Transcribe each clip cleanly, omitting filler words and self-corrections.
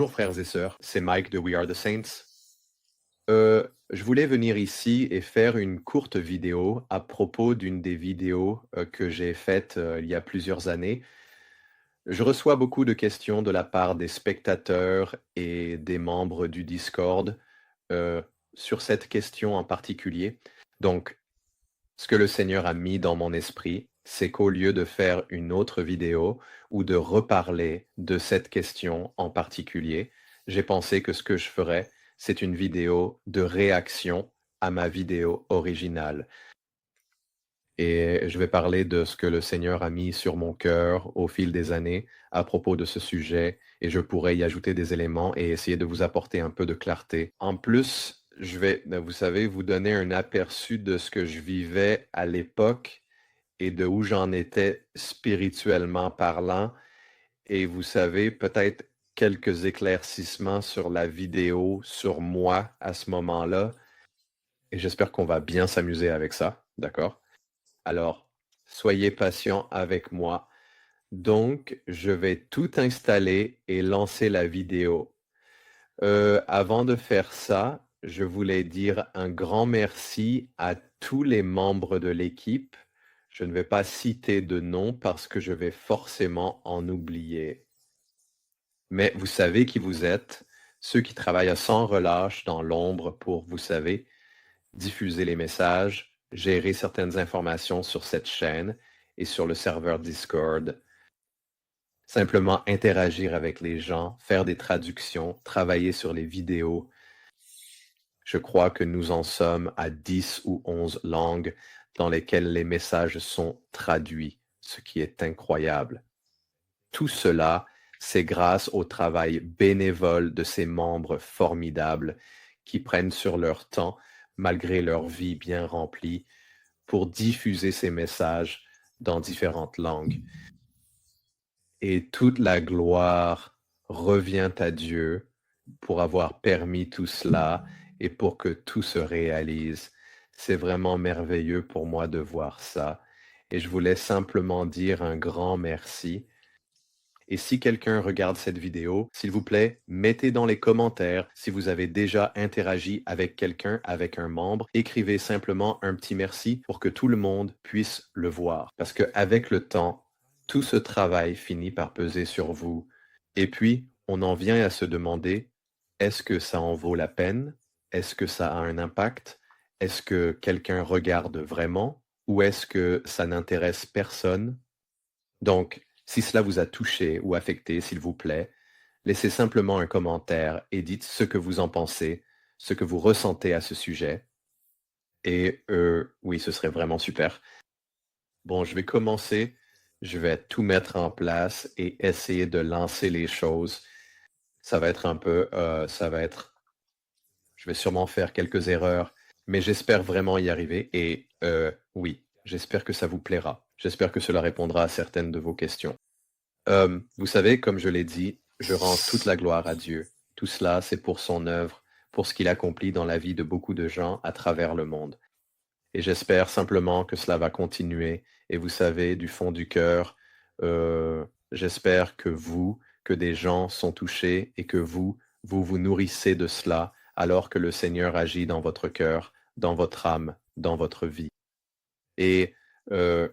Bonjour frères et sœurs, c'est Mike de We Are the Saints. Je voulais venir ici et faire une courte vidéo à propos d'une des vidéos que j'ai faites il y a plusieurs années. Je reçois beaucoup de questions de la part des spectateurs et des membres du Discord euh, sur cette question en particulier. Donc, ce que le Seigneur a mis dans mon esprit, c'est qu'au lieu de faire une autre vidéo ou de reparler de cette question en particulier, j'ai pensé que ce que je ferais, c'est une vidéo de réaction à ma vidéo originale. Et je vais parler de ce que le Seigneur a mis sur mon cœur au fil des années à propos de ce sujet, et je pourrais y ajouter des éléments et essayer de vous apporter un peu de clarté. En plus, je vais, vous savez, vous donner un aperçu de ce que je vivais à l'époque et de où j'en étais spirituellement parlant. Et vous savez, peut-être quelques éclaircissements sur la vidéo, sur moi à ce moment-là. Et j'espère qu'on va bien s'amuser avec ça, d'accord? Alors, soyez patient avec moi. Donc, je vais tout installer et lancer la vidéo. Avant de faire ça, je voulais dire un grand merci à tous les membres de l'équipe. Je ne vais pas citer de nom parce que je vais forcément en oublier. Mais vous savez qui vous êtes, ceux qui travaillent sans relâche dans l'ombre pour, vous savez, diffuser les messages, gérer certaines informations sur cette chaîne et sur le serveur Discord, simplement interagir avec les gens, faire des traductions, travailler sur les vidéos. Je crois que nous en sommes à 10 ou 11 langues dans lesquelles les messages sont traduits, ce qui est incroyable. Tout cela, c'est grâce au travail bénévole de ces membres formidables qui prennent sur leur temps, malgré leur vie bien remplie, pour diffuser ces messages dans différentes langues. Et toute la gloire revient à Dieu pour avoir permis tout cela et pour que tout se réalise. C'est vraiment merveilleux pour moi de voir ça. Et je voulais simplement dire un grand merci. Et si quelqu'un regarde cette vidéo, s'il vous plaît, mettez dans les commentaires si vous avez déjà interagi avec quelqu'un, avec un membre. Écrivez simplement un petit merci pour que tout le monde puisse le voir. Parce qu'avec le temps, tout ce travail finit par peser sur vous. Et puis, on en vient à se demander, est-ce que ça en vaut la peine? Est-ce que ça a un impact? Est-ce que quelqu'un regarde vraiment? Ou est-ce que ça n'intéresse personne? Donc, si cela vous a touché ou affecté, s'il vous plaît, laissez simplement un commentaire et dites ce que vous en pensez, ce que vous ressentez à ce sujet. Et oui, ce serait vraiment super. Bon, je vais commencer. Je vais tout mettre en place et essayer de lancer les choses. Ça va être un peu, je vais sûrement faire quelques erreurs, mais j'espère vraiment y arriver. Et oui, j'espère que ça vous plaira. J'espère que cela répondra à certaines de vos questions. Vous savez, comme je l'ai dit, je rends toute la gloire à Dieu. Tout cela, c'est pour son œuvre, pour ce qu'il accomplit dans la vie de beaucoup de gens à travers le monde. Et j'espère simplement que cela va continuer. Et vous savez, du fond du cœur, j'espère que des gens sont touchés et que vous vous nourrissez de cela alors que le Seigneur agit dans votre cœur, dans votre âme, dans votre vie. Et euh,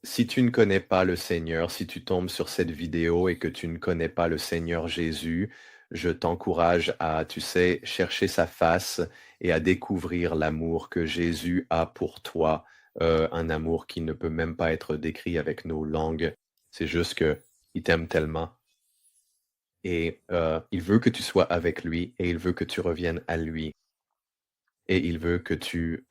si tu ne connais pas le Seigneur, si tu tombes sur cette vidéo et que tu ne connais pas le Seigneur Jésus, je t'encourage à, tu sais, chercher sa face et à découvrir l'amour que Jésus a pour toi, un amour qui ne peut même pas être décrit avec nos langues. C'est juste que il t'aime tellement et il veut que tu sois avec lui et il veut que tu reviennes à lui et il veut que tu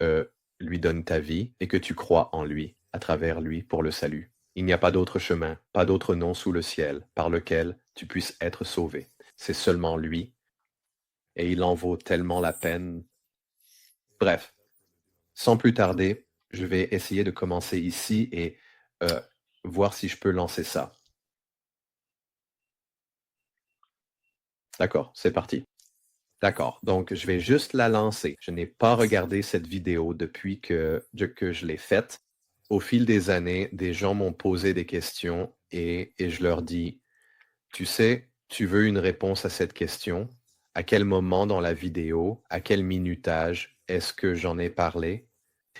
lui donnes ta vie et que tu crois en lui, à travers lui pour le salut. Il n'y a pas d'autre chemin, pas d'autre nom sous le ciel par lequel tu puisses être sauvé. C'est seulement lui et il en vaut tellement la peine. Bref, sans plus tarder, je vais essayer de commencer ici et euh, voir si je peux lancer ça. D'accord, c'est parti. D'accord, donc je vais juste la lancer. Je n'ai pas regardé cette vidéo depuis que je l'ai faite. Au fil des années, des gens m'ont posé des questions et je leur dis, tu sais, Tu veux une réponse à cette question? À quel moment dans la vidéo, à quel minutage est-ce que j'en ai parlé?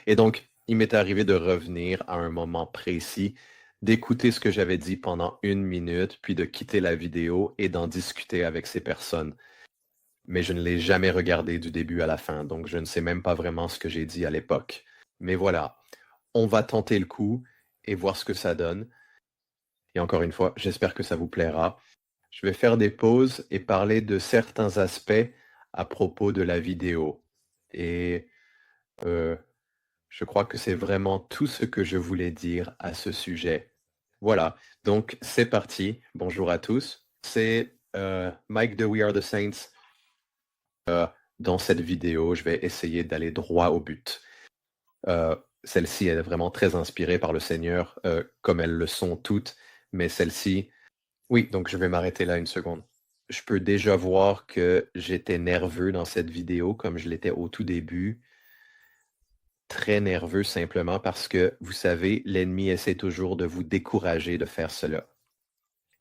Et donc, il m'est arrivé de revenir à un moment précis, d'écouter ce que j'avais dit pendant 1 minute, puis de quitter la vidéo et d'en discuter avec ces personnes. Mais je ne l'ai jamais regardé du début à la fin, donc je ne sais même pas vraiment ce que j'ai dit à l'époque. Mais voilà, on va tenter le coup et voir ce que ça donne. Et encore une fois, j'espère que ça vous plaira. Je vais faire des pauses et parler de certains aspects à propos de la vidéo. Et euh, je crois que c'est vraiment tout ce que je voulais dire à ce sujet. Voilà, donc c'est parti. Bonjour à tous. C'est Mike de We Are the Saints. Dans cette vidéo, je vais essayer d'aller droit au but. Celle-ci est vraiment très inspirée par le Seigneur, comme elles le sont toutes, mais celle-ci, oui, donc je vais m'arrêter là 1 seconde. Je peux déjà voir que j'étais nerveux dans cette vidéo, comme je l'étais au tout début. Très nerveux simplement parce que, vous savez, l'ennemi essaie toujours de vous décourager de faire cela.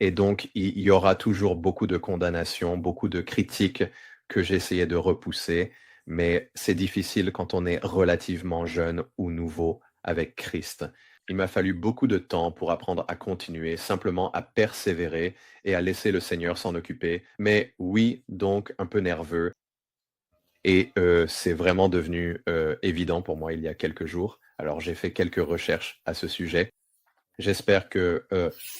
Et donc, il y aura toujours beaucoup de condamnations, beaucoup de critiques que j'essayais de repousser, mais c'est difficile quand on est relativement jeune ou nouveau avec Christ. Il m'a fallu beaucoup de temps pour apprendre à continuer, simplement à persévérer et à laisser le Seigneur s'en occuper. Mais oui, donc un peu nerveux. Et c'est vraiment devenu évident pour moi il y a quelques jours. Alors j'ai fait quelques recherches à ce sujet. J'espère que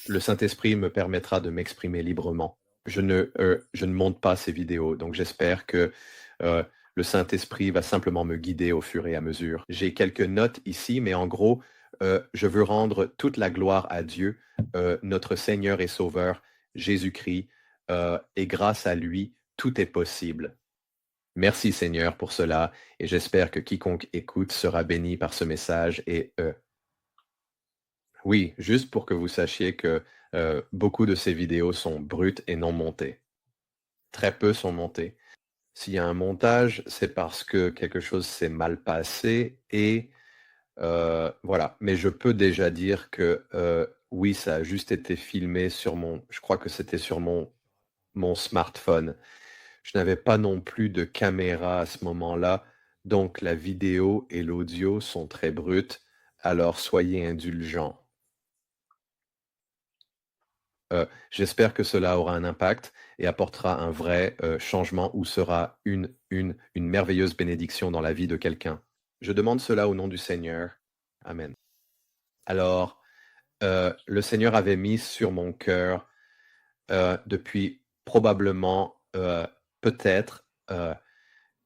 le Saint-Esprit me permettra de m'exprimer librement. Je ne monte pas ces vidéos, donc j'espère que euh, le Saint-Esprit va simplement me guider au fur et à mesure. J'ai quelques notes ici, mais en gros, je veux rendre toute la gloire à Dieu, notre Seigneur et Sauveur, Jésus-Christ, et grâce à lui, tout est possible. Merci Seigneur pour cela, et j'espère que quiconque écoute sera béni par ce message et oui, juste pour que vous sachiez que beaucoup de ces vidéos sont brutes et non montées. Très peu sont montées. S'il y a un montage, c'est parce que quelque chose s'est mal passé et voilà. Mais je peux déjà dire que oui, ça a juste été filmé sur je crois que c'était sur mon smartphone. Je n'avais pas non plus de caméra à ce moment-là, donc la vidéo et l'audio sont très brutes, alors soyez indulgents. J'espère que cela aura un impact et apportera un vrai changement ou sera une merveilleuse bénédiction dans la vie de quelqu'un. Je demande cela au nom du Seigneur. Amen. Alors, le Seigneur avait mis sur mon cœur depuis probablement, peut-être,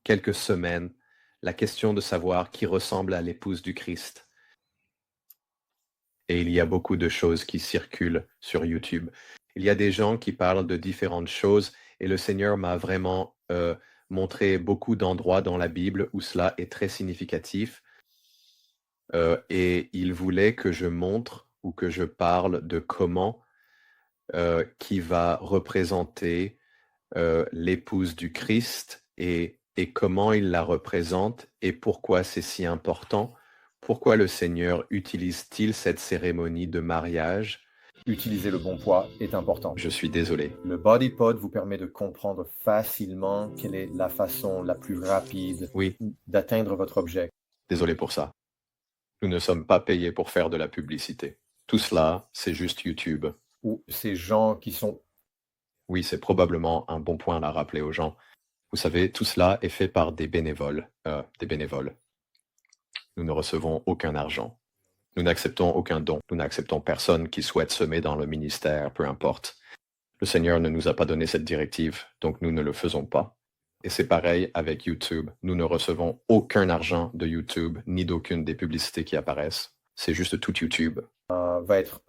quelques semaines, la question de savoir qui ressemble à l'épouse du Christ. Et il y a beaucoup de choses qui circulent sur YouTube. Il y a des gens qui parlent de différentes choses et le Seigneur m'a vraiment montré beaucoup d'endroits dans la Bible où cela est très significatif. Et il voulait que je montre ou que je parle de comment qui va représenter l'épouse du Christ et comment il la représente et pourquoi c'est si important. Pourquoi le Seigneur utilise-t-il cette cérémonie de mariage? Utiliser le bon poids est important. Je suis désolé. Le body pod vous permet de comprendre facilement quelle est la façon la plus rapide Oui, d'atteindre votre objectif. désolé pour ça. Nous ne sommes pas payés pour faire de la publicité. Tout cela, c'est juste YouTube. Ou ces gens qui sont... Oui, c'est probablement un bon point à rappeler aux gens. Vous savez, tout cela est fait par des bénévoles. Nous ne recevons aucun argent. Nous n'acceptons aucun don. Nous n'acceptons personne qui souhaite semer dans le ministère, peu importe. Le Seigneur ne nous a pas donné cette directive, donc nous ne le faisons pas. Et c'est pareil avec YouTube. Nous ne recevons aucun argent de YouTube, ni d'aucune des publicités qui apparaissent. C'est juste tout YouTube. va être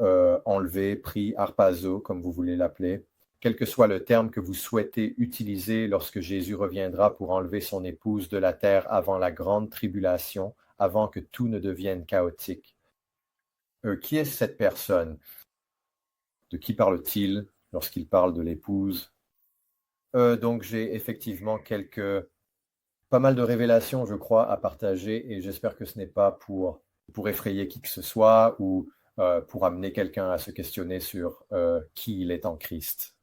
enlevé, pris, harpazo, comme vous voulez l'appeler. Quel que soit le terme que vous souhaitez utiliser lorsque Jésus reviendra pour enlever son épouse de la terre avant la grande tribulation, avant que tout ne devienne chaotique. Qui est cette personne? De qui parle-t-il lorsqu'il parle de l'épouse? Donc j'ai effectivement pas mal de révélations, je crois, à partager et j'espère que ce n'est pas pour effrayer qui que ce soit ou pour amener quelqu'un à se questionner sur qui il est en Christ.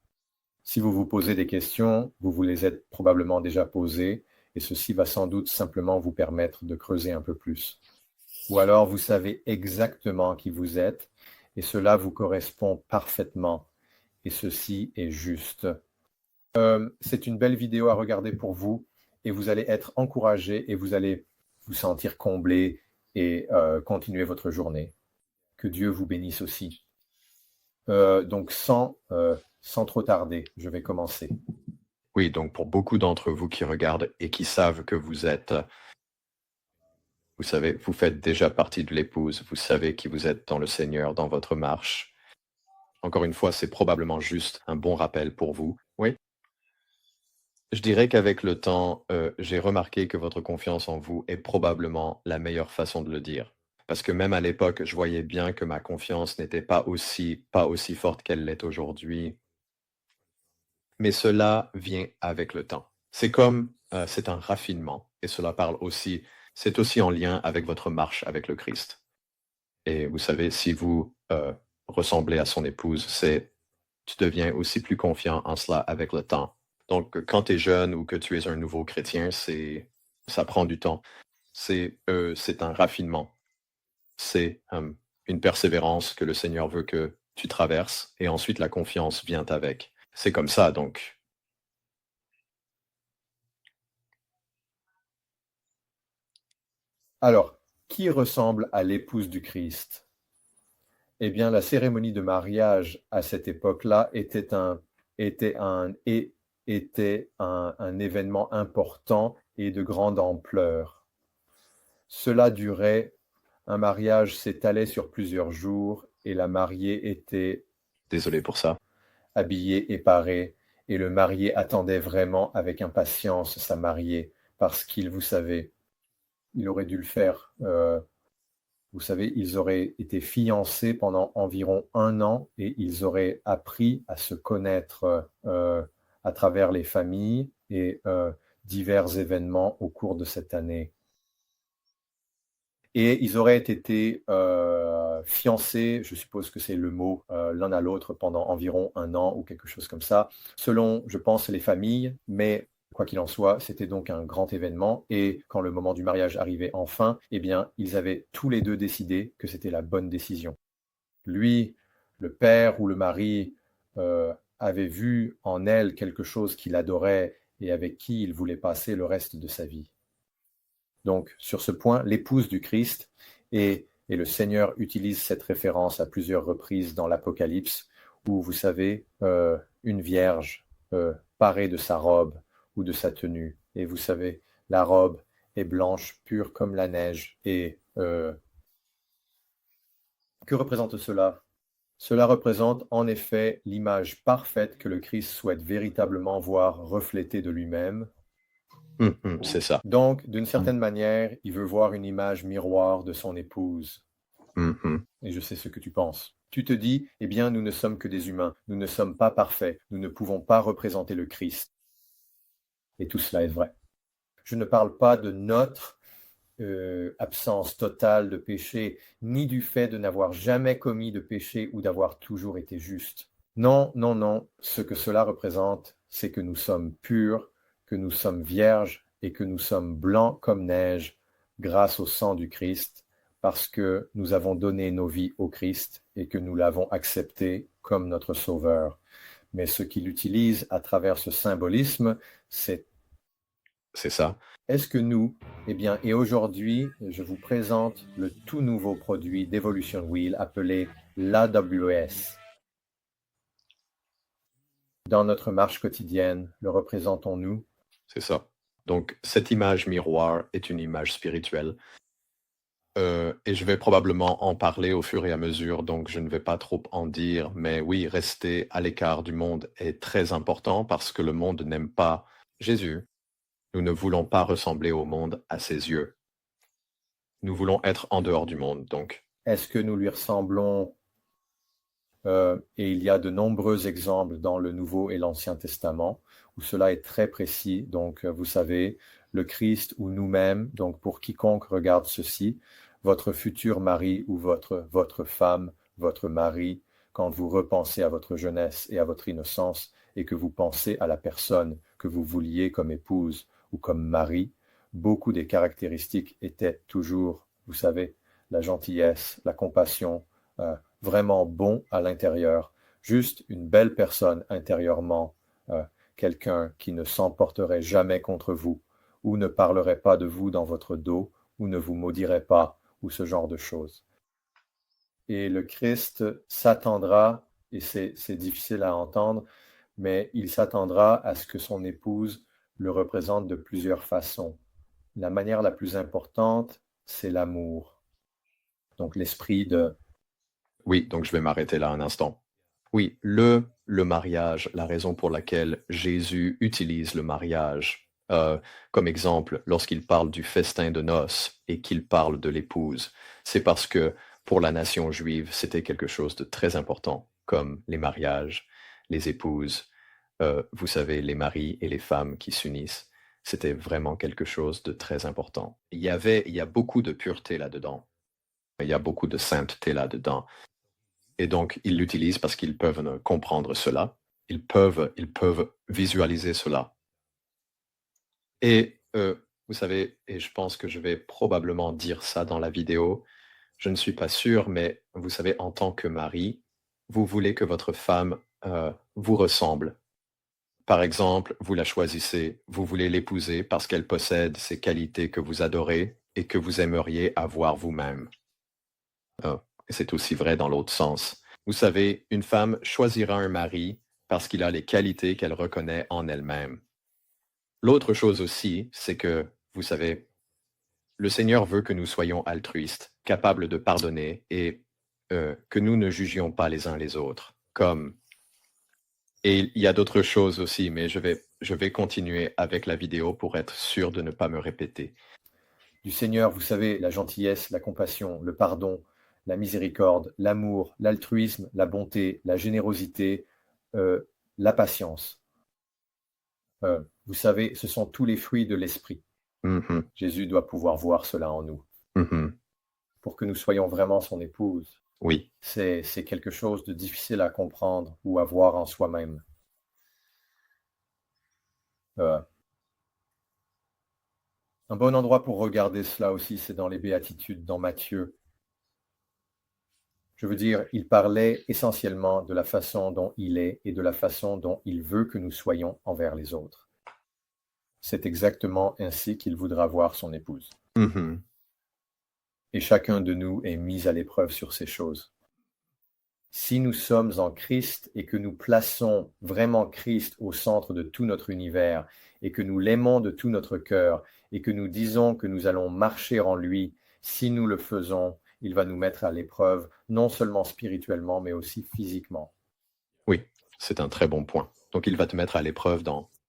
Si vous vous posez des questions, vous vous les êtes probablement déjà posées, et ceci va sans doute simplement vous permettre de creuser un peu plus. Ou alors vous savez exactement qui vous êtes, et cela vous correspond parfaitement, et ceci est juste. C'est une belle vidéo à regarder pour vous, et vous allez être encouragé, et vous allez vous sentir comblé, et continuer votre journée. Que Dieu vous bénisse aussi. Donc sans trop tarder, je vais commencer. Oui, donc pour beaucoup d'entre vous qui regardent et qui savent que vous êtes, vous savez, vous faites déjà partie de l'épouse, vous savez qui vous êtes dans le Seigneur, dans votre marche. Encore une fois, c'est probablement juste un bon rappel pour vous. Oui. Je dirais qu'avec le temps, j'ai remarqué que votre confiance en vous est probablement la meilleure façon de le dire. Parce que même à l'époque, je voyais bien que ma confiance n'était pas aussi forte qu'elle l'est aujourd'hui. Mais cela vient avec le temps. C'est comme, c'est un raffinement et cela parle aussi c'est aussi en lien avec votre marche avec le Christ. Et vous savez, si vous, ressemblez à son épouse, tu deviens aussi plus confiant en cela avec le temps. Donc, quand tu es jeune ou que tu es un nouveau chrétien, ça prend du temps. C'est un raffinement. C'est, une persévérance que le Seigneur veut que tu traverses et ensuite la confiance vient avec. C'est comme ça donc. Alors, qui ressemble à l'épouse du Christ? Eh bien, la cérémonie de mariage à cette époque-là était un événement important et de grande ampleur. Cela durait, un mariage s'étalait sur plusieurs jours et la mariée était Désolé pour ça. habillée et parée, et le marié attendait vraiment avec impatience sa mariée parce qu'il, vous savez, il aurait dû le faire. Vous savez, ils auraient été fiancés pendant environ 1 an et ils auraient appris à se connaître à travers les familles et divers événements au cours de cette année. Et ils auraient été fiancés, je suppose que c'est le mot, l'un à l'autre pendant environ 1 an ou quelque chose comme ça, selon, je pense, les familles, mais quoi qu'il en soit, c'était donc un grand événement et quand le moment du mariage arrivait enfin, eh bien, ils avaient tous les deux décidé que c'était la bonne décision. Lui, le père ou le mari, avait vu en elle quelque chose qu'il adorait et avec qui il voulait passer le reste de sa vie. Donc, sur ce point, l'épouse du Christ, et le Seigneur utilise cette référence à plusieurs reprises dans l'Apocalypse, où, vous savez, une vierge parée de sa robe ou de sa tenue. Et vous savez, la robe est blanche, pure comme la neige. Et que représente cela? Cela représente en effet l'image parfaite que le Christ souhaite véritablement voir reflétée de lui-même. C'est ça. Donc, d'une certaine manière, il veut voir une image miroir de son épouse. Et je sais ce que tu penses. Tu te dis, eh bien, nous ne sommes que des humains, nous ne sommes pas parfaits, nous ne pouvons pas représenter le Christ. Et tout cela est vrai. Je ne parle pas de notre absence totale de péché, ni du fait de n'avoir jamais commis de péché ou d'avoir toujours été juste. Non, non, non, ce que cela représente, c'est que nous sommes purs, que nous sommes vierges et que nous sommes blancs comme neige grâce au sang du Christ, parce que nous avons donné nos vies au Christ et que nous l'avons accepté comme notre Sauveur. Mais ce qu'il utilise à travers ce symbolisme, c'est ça. Est-ce que nous, eh bien, et aujourd'hui, je vous présente le tout nouveau produit d'Evolution Wheel appelé l'AWS. Dans notre marche quotidienne, le représentons-nous? C'est ça. Donc, cette image miroir est une image spirituelle. Et je vais probablement en parler au fur et à mesure, donc je ne vais pas trop en dire. Mais oui, rester à l'écart du monde est très important parce que le monde n'aime pas Jésus. Nous ne voulons pas ressembler au monde à ses yeux. Nous voulons être en dehors du monde, donc. Est-ce que nous lui ressemblons? Et il y a de nombreux exemples dans le Nouveau et l'Ancien Testament où cela est très précis. Donc, vous savez, le Christ ou nous-mêmes, donc pour quiconque regarde ceci, votre futur mari ou votre femme, votre mari, quand vous repensez à votre jeunesse et à votre innocence, et que vous pensez à la personne que vous vouliez comme épouse ou comme mari, beaucoup des caractéristiques étaient toujours, vous savez, la gentillesse, la compassion, vraiment bon à l'intérieur, juste une belle personne intérieurement, quelqu'un qui ne s'emporterait jamais contre vous, ou ne parlerait pas de vous dans votre dos, ou ne vous maudirait pas, ou ce genre de choses. Et le Christ s'attendra, et c'est difficile à entendre, mais il s'attendra à ce que son épouse le représente de plusieurs façons. La manière la plus importante, c'est l'amour. Donc l'esprit de... Oui, donc je vais m'arrêter là un instant. Oui, le mariage, la raison pour laquelle Jésus utilise le mariage comme exemple lorsqu'il parle du festin de noces et qu'il parle de l'épouse, c'est parce que pour la nation juive, c'était quelque chose de très important, comme les mariages, les épouses, vous savez, les maris et les femmes qui s'unissent. C'était vraiment quelque chose de très important. Il y a beaucoup de pureté là-dedans. Il y a beaucoup de sainteté là-dedans. Et donc, ils l'utilisent parce qu'ils peuvent comprendre cela. Ils peuvent visualiser cela. Et vous savez, et je pense que je vais probablement dire ça dans la vidéo, je ne suis pas sûr, mais vous savez, en tant que mari, vous voulez que votre femme vous ressemble. Par exemple, vous la choisissez, vous voulez l'épouser parce qu'elle possède ces qualités que vous adorez et que vous aimeriez avoir vous-même. Et c'est aussi vrai dans l'autre sens. Vous savez, une femme choisira un mari parce qu'il a les qualités qu'elle reconnaît en elle-même. L'autre chose aussi, c'est que, vous savez, le Seigneur veut que nous soyons altruistes, capables de pardonner et que nous ne jugions pas les uns les autres. Et il y a d'autres choses aussi, mais je vais continuer avec la vidéo pour être sûr de ne pas me répéter. Du Seigneur, vous savez, la gentillesse, la compassion, le pardon, la miséricorde, l'amour, l'altruisme, la bonté, la générosité, la patience. Vous savez, ce sont tous les fruits de l'esprit. Mhm, Jésus doit pouvoir voir cela en nous. mhm. Pour que nous soyons vraiment son épouse, Oui, c'est quelque chose de difficile à comprendre ou à voir en soi-même. Un bon endroit pour regarder cela aussi, c'est dans les Béatitudes, dans Matthieu. Je veux dire, il parlait essentiellement de la façon dont il est et de la façon dont il veut que nous soyons envers les autres. C'est exactement ainsi qu'il voudra voir son épouse. mhm. Et chacun de nous est mis à l'épreuve sur ces choses. Si nous sommes en Christ et que nous plaçons vraiment Christ au centre de tout notre univers et que nous l'aimons de tout notre cœur et que nous disons que nous allons marcher en lui, si nous le faisons, il va nous mettre à l'épreuve, non seulement spirituellement, mais aussi physiquement. Oui, c'est un très bon point. Donc il va te mettre à l'épreuve dans